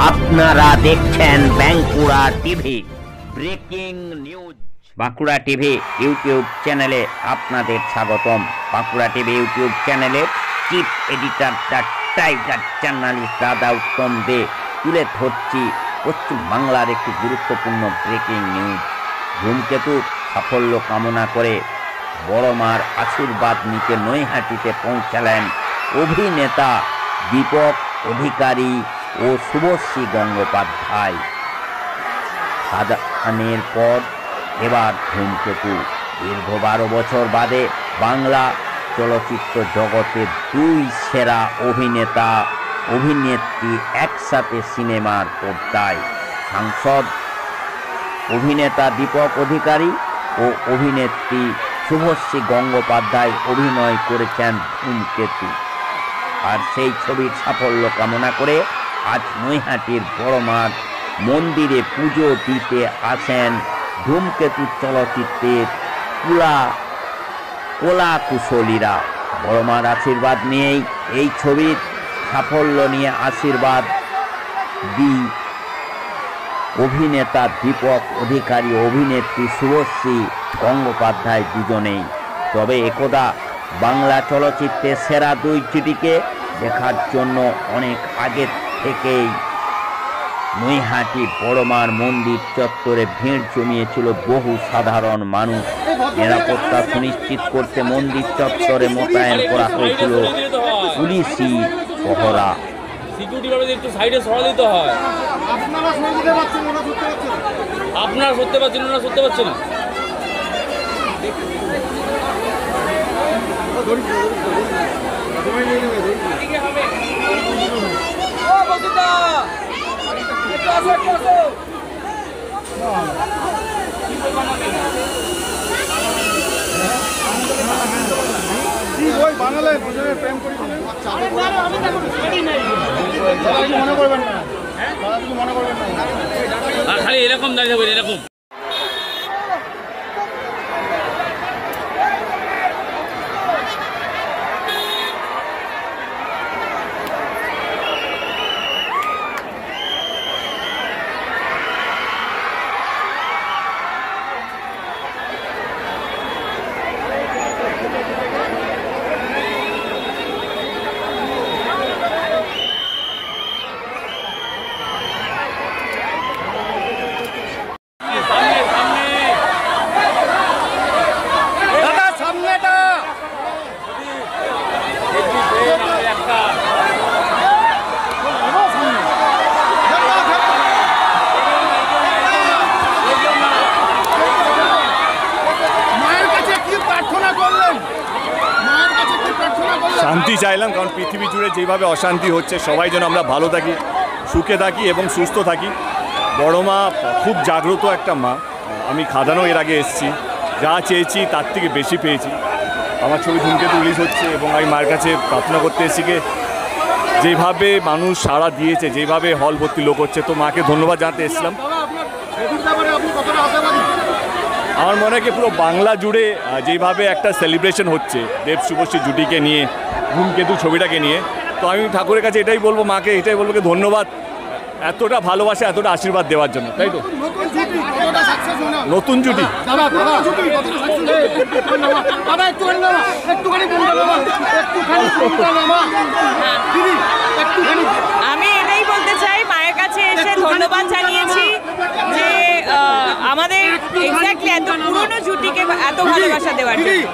আপনারা দেখছেন Bankura TV breaking news. Bankura TV YouTube চ্যানেলে আপনাদের স্বাগতম। বাঁকুড়া টিভি ইউটিউব চ্যানেলের chief editor the tiger journalist দাদা উত্তম দে তুলে ধরছি পশ্চিমবাংলার একটি গুরুত্বপূর্ণ ব্রেকিং নিউজ। ধূমকেতু সাফল্য কামনা করে বড় মার আশীর্বাদ নিতে নৈহাটিতে পৌঁছালেন অভিনেতা দীপক অধিকারী ও শুভশ্রী গঙ্গোপাধ্যায়। খাদানের পর এবার ধূমকেতু। দীর্ঘ 12 বছর বাদে বাংলা চলচ্চিত্র জগতের দুই সেরা অভিনেতা অভিনেত্রী একসাথে সিনেমার পর্দায়। সাংসদ অভিনেতা দীপক অধিকারী ও অভিনেত্রী শুভশ্রী গঙ্গোপাধ্যায় অভিনয় করেছেন ধূমকেতু। আর সেই ছবির সাফল্য কামনা করে আজ নৈহাটির বড়মার মন্দিরে পুজো দিতে আসেন ধূমকেতু চলচ্চিত্রের কলা কুশলীরা। বড়মার আশীর্বাদ নিয়েই এই ছবির সাফল্য নিয়ে আশীর্বাদ দি অভিনেতা দীপক অধিকারী অভিনেত্রী শুভশ্রী গঙ্গোপাধ্যায় দুজনেই। তবে একদা বাংলা চলচ্চিত্রের সেরা দুই জুটিকে দেখার জন্য অনেক আগে থেকেই নৈহাটি বড়মার মন্দির চত্বরে ভিড় জমিয়েছিল বহু সাধারণ মানুষ। নিরাপত্তা সুনিশ্চিত করতে মন্দির চত্বরে মোতায়েন করা হয়েছিল পুলিশি পহরা। একটু সাইডে সরা দিতে হয়। আপনারা সরতে পারছেন না, সরতে পারছেন না। খালি এরকম দাঁড়িয়ে থাকবেন, এরকম। শান্তি চাইলাম, কারণ পৃথিবী জুড়ে যেভাবে অশান্তি হচ্ছে, সবাই যেন আমরা ভালো থাকি, সুখে থাকি এবং সুস্থ থাকি। বড় মা খুব জাগ্রত একটা মা। আমি খাদানও এর আগে এসেছি, যা চেয়েছি তার থেকে বেশি পেয়েছি। আমার ছবি ধূমকেতু রিলিজ হচ্ছে এবং আমি মার কাছে প্রার্থনা করতে এসেছি যে যেভাবে মানুষ সাড়া দিয়েছে, যেভাবে হল ভর্তি লোক হচ্ছে, তো মাকে ধন্যবাদ জানাতে এসেছিলাম। আমার মনে হয় পুরো বাংলা জুড়ে যেভাবে একটা সেলিব্রেশন হচ্ছে দেব শুভশ্রী জুটিকে নিয়ে, ধূমকেতু ছবিটাকে নিয়ে, তো আমি ঠাকুরের কাছে এটাই বলবো, মাকে এটাই বলবো ধন্যবাদ এতটা ভালোবাসা, এতটা আশীর্বাদ দেওয়ার জন্য। তাই তো নতুন জুটি আমি এটাই বলতে চাই, মায়ের কাছে এসে ধন্যবাদ জানিয়েছি যে আমাদের এক্স্যাক্টলি এত পুরনো জুটিকে এত ভালোবাসা দেওয়ার জন্য।